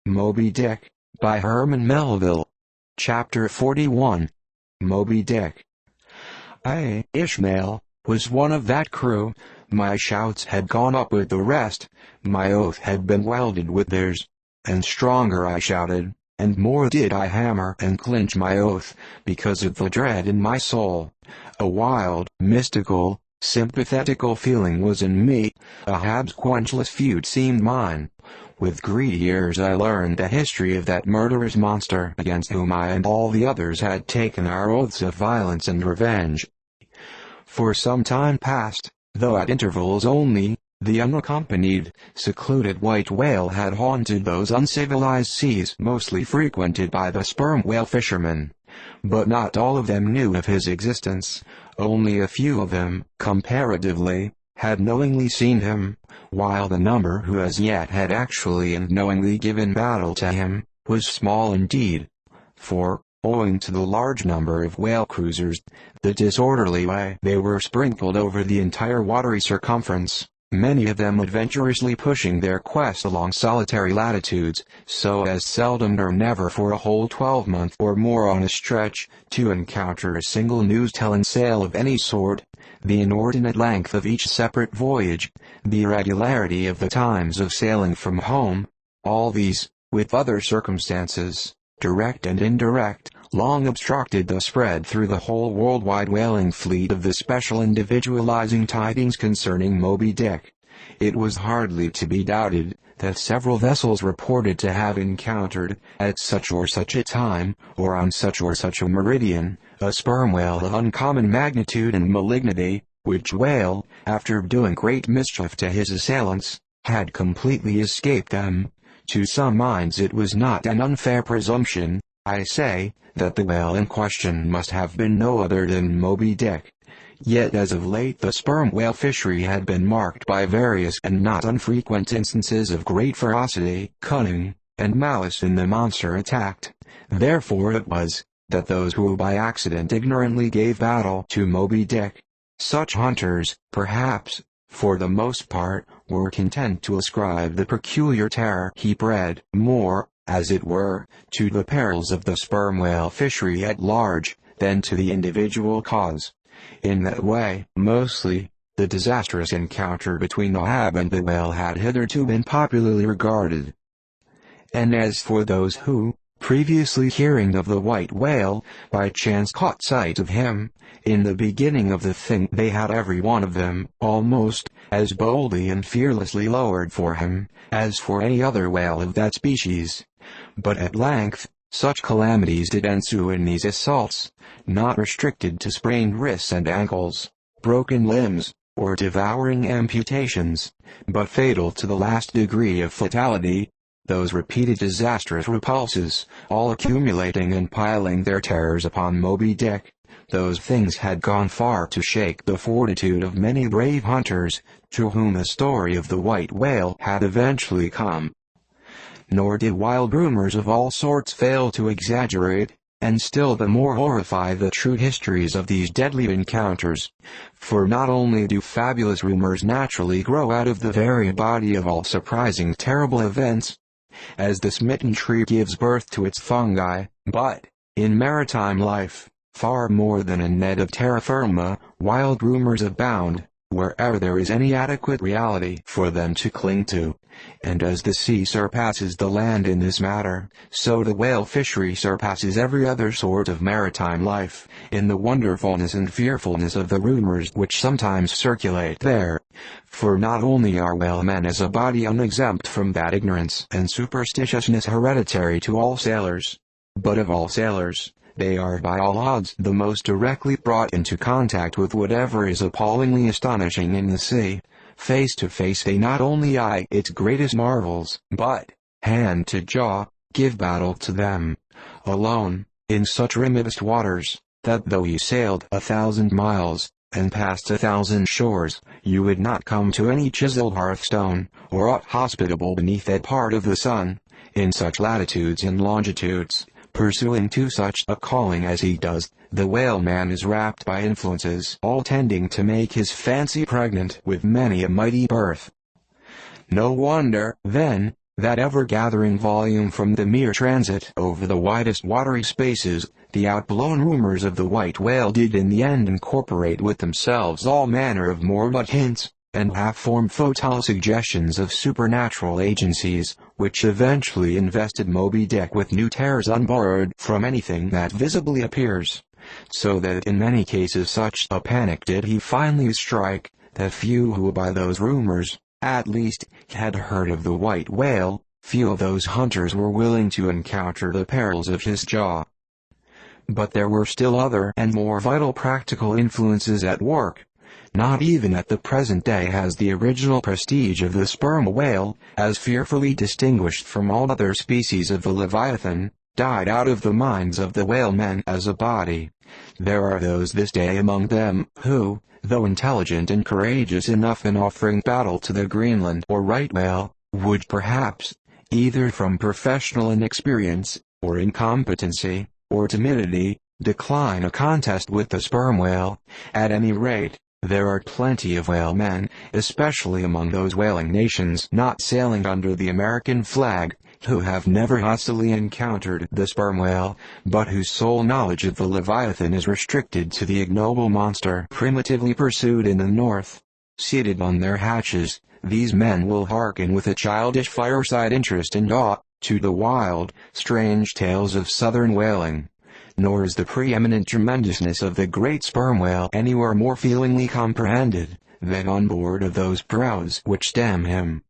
Moby-Dick, by Herman Melville. Chapter 41. Moby-Dick. I, Ishmael, was one of that crew. My shouts had gone up with the rest, my oath had been welded with theirs. And stronger I shouted, and more did I hammer and clinch my oath, because of the dread in my soul. A wild, mystical, sympathetical feeling was in me. Ahab's quenchless feud seemed mine. With greedy ears I learned the history of that murderous monster against whom I and all the others had taken our oaths of violence and revenge. For some time past, though at intervals only, the unaccompanied, secluded white whale had haunted those uncivilized seas mostly frequented by the sperm whale fishermen. But not all of them knew of his existence. Only a few of them, comparatively, had knowingly seen him, while the number who as yet had actually and knowingly given battle to him, was small indeed. For, owing to the large number of whale cruisers, the disorderly way they were sprinkled over the entire watery circumference, many of them adventurously pushing their quest along solitary latitudes, so as seldom or never for a whole 12-month or more on a stretch, to encounter a single news-telling sail of any sort, the inordinate length of each separate voyage, the irregularity of the times of sailing from home, all these, with other circumstances, direct and indirect, long obstructed the spread through the whole worldwide whaling fleet of the special individualizing tidings concerning Moby-Dick. It was hardly to be doubted that several vessels reported to have encountered, at such or such a time, or on such or such a meridian, a sperm whale of uncommon magnitude and malignity, which whale, after doing great mischief to his assailants, had completely escaped them. To some minds it was not an unfair presumption, I say, that the whale in question must have been no other than Moby-Dick. Yet as of late the sperm whale fishery had been marked by various and not unfrequent instances of great ferocity, cunning, and malice in the monster attacked. Therefore it was, that those who by accident ignorantly gave battle to Moby-Dick, such hunters, perhaps, for the most part, were content to ascribe the peculiar terror he bred more, as it were, to the perils of the sperm whale fishery at large, than to the individual cause. In that way, mostly, the disastrous encounter between Ahab and the whale had hitherto been popularly regarded. And as for those who, previously hearing of the white whale, by chance caught sight of him, in the beginning of the thing they had every one of them, almost, as boldly and fearlessly lowered for him, as for any other whale of that species. But at length, such calamities did ensue in these assaults, not restricted to sprained wrists and ankles, broken limbs, or devouring amputations, but fatal to the last degree of fatality, those repeated disastrous repulses, all accumulating and piling their terrors upon Moby-Dick. Those things had gone far to shake the fortitude of many brave hunters, to whom the story of the white whale had eventually come. Nor did wild rumors of all sorts fail to exaggerate, and still the more horrify the true histories of these deadly encounters. For not only do fabulous rumors naturally grow out of the very body of all surprising terrible events, as the smitten tree gives birth to its fungi, but, in maritime life, far more than in that of terra firma, wild rumors abound, wherever there is any adequate reality for them to cling to. And as the sea surpasses the land in this matter, so the whale fishery surpasses every other sort of maritime life, in the wonderfulness and fearfulness of the rumors which sometimes circulate there. For not only are whalemen as a body unexempt from that ignorance and superstitiousness hereditary to all sailors, but of all sailors, they are by all odds the most directly brought into contact with whatever is appallingly astonishing in the sea. Face to face they not only eye its greatest marvels, but, hand to jaw, give battle to them. Alone, in such remotest waters, that though you sailed 1,000 miles, and passed 1,000 shores, you would not come to any chiseled hearthstone, or aught hospitable beneath that part of the sun, in such latitudes and longitudes. Pursuing to such a calling as he does, the whaleman is wrapped by influences all tending to make his fancy pregnant with many a mighty birth. No wonder, then, that ever-gathering volume from the mere transit over the widest watery spaces. The outblown rumors of the white whale did in the end incorporate with themselves all manner of morbid hints, and half-formed futile suggestions of supernatural agencies, which eventually invested Moby-Dick with new terrors unborrowed from anything that visibly appears. So that in many cases such a panic did he finally strike, that few who by those rumors, at least, had heard of the white whale, few of those hunters were willing to encounter the perils of his jaw. But there were still other and more vital practical influences at work. Not even at the present day has the original prestige of the sperm whale, as fearfully distinguished from all other species of the leviathan, died out of the minds of the whalemen as a body. There are those this day among them who, though intelligent and courageous enough in offering battle to the Greenland or right whale, would perhaps, either from professional inexperience, or incompetency, or timidity, decline a contest with the sperm whale. At any rate, there are plenty of whalemen, especially among those whaling nations not sailing under the American flag, who have never hostilely encountered the sperm whale, but whose sole knowledge of the Leviathan is restricted to the ignoble monster primitively pursued in the north. Seated on their hatches, these men will hearken with a childish fireside interest and awe, to the wild, strange tales of southern whaling. Nor is the preeminent tremendousness of the great sperm whale anywhere more feelingly comprehended, than on board of those prows which dam him.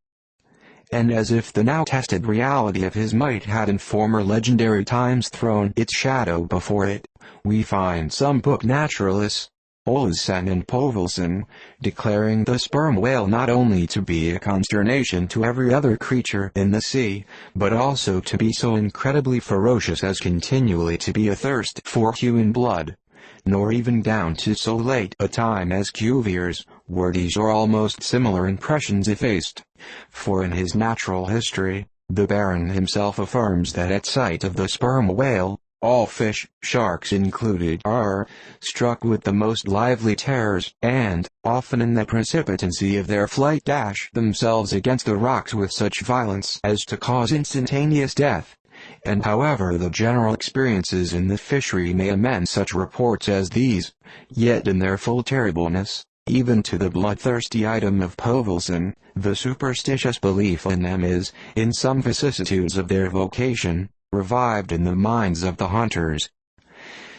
And as if the now tested reality of his might had in former legendary times thrown its shadow before it, we find some book naturalists, Olsen and Povelson, declaring the sperm whale not only to be a consternation to every other creature in the sea, but also to be so incredibly ferocious as continually to be athirst for human blood. Nor even down to so late a time as Cuvier's, were these or almost similar impressions effaced. For in his Natural History, the Baron himself affirms that at sight of the sperm whale, all fish, sharks included, are struck with the most lively terrors, and, often in the precipitancy of their flight, dash themselves against the rocks with such violence as to cause instantaneous death. And however the general experiences in the fishery may amend such reports as these, yet in their full terribleness, even to the bloodthirsty item of Povelson, the superstitious belief in them is, in some vicissitudes of their vocation, revived in the minds of the hunters.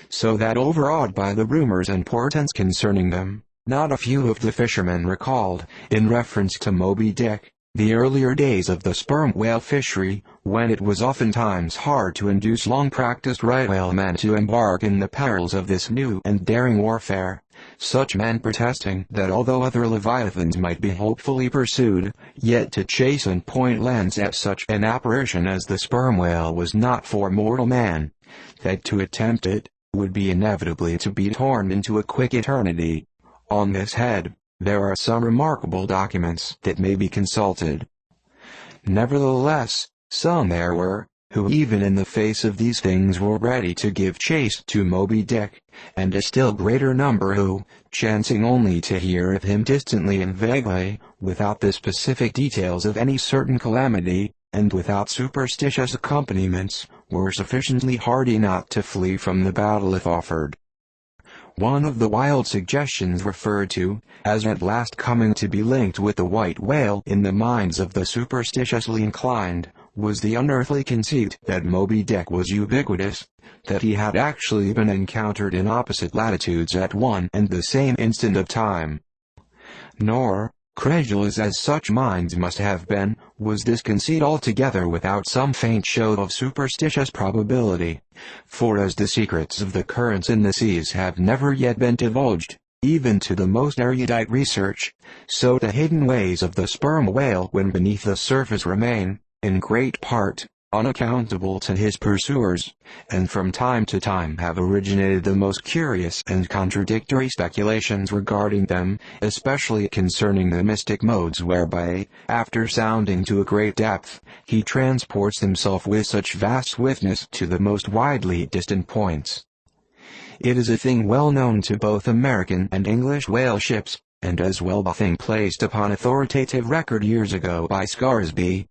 So that overawed by the rumors and portents concerning them, not a few of the fishermen recalled, in reference to Moby-Dick, the earlier days of the sperm whale fishery, when it was oftentimes hard to induce long-practiced right whalemen to embark in the perils of this new and daring warfare, such men protesting that although other leviathans might be hopefully pursued, yet to chase and point lance at such an apparition as the sperm whale was not for mortal man, that to attempt it, would be inevitably to be torn into a quick eternity. On this head, there are some remarkable documents that may be consulted. Nevertheless, some there were, who even in the face of these things were ready to give chase to Moby-Dick, and a still greater number who, chancing only to hear of him distantly and vaguely, without the specific details of any certain calamity, and without superstitious accompaniments, were sufficiently hardy not to flee from the battle if offered. One of the wild suggestions referred to, as at last coming to be linked with the white whale in the minds of the superstitiously inclined, was the unearthly conceit that Moby-Dick was ubiquitous, that he had actually been encountered in opposite latitudes at one and the same instant of time. Nor, credulous as such minds must have been, was this conceit altogether without some faint show of superstitious probability. For as the secrets of the currents in the seas have never yet been divulged, even to the most erudite research, so the hidden ways of the sperm whale when beneath the surface remain, in great part, unaccountable to his pursuers, and from time to time have originated the most curious and contradictory speculations regarding them, especially concerning the mystic modes whereby, after sounding to a great depth, he transports himself with such vast swiftness to the most widely distant points. It is a thing well known to both American and English whale ships, and as well a thing placed upon authoritative record years ago by Scaresby,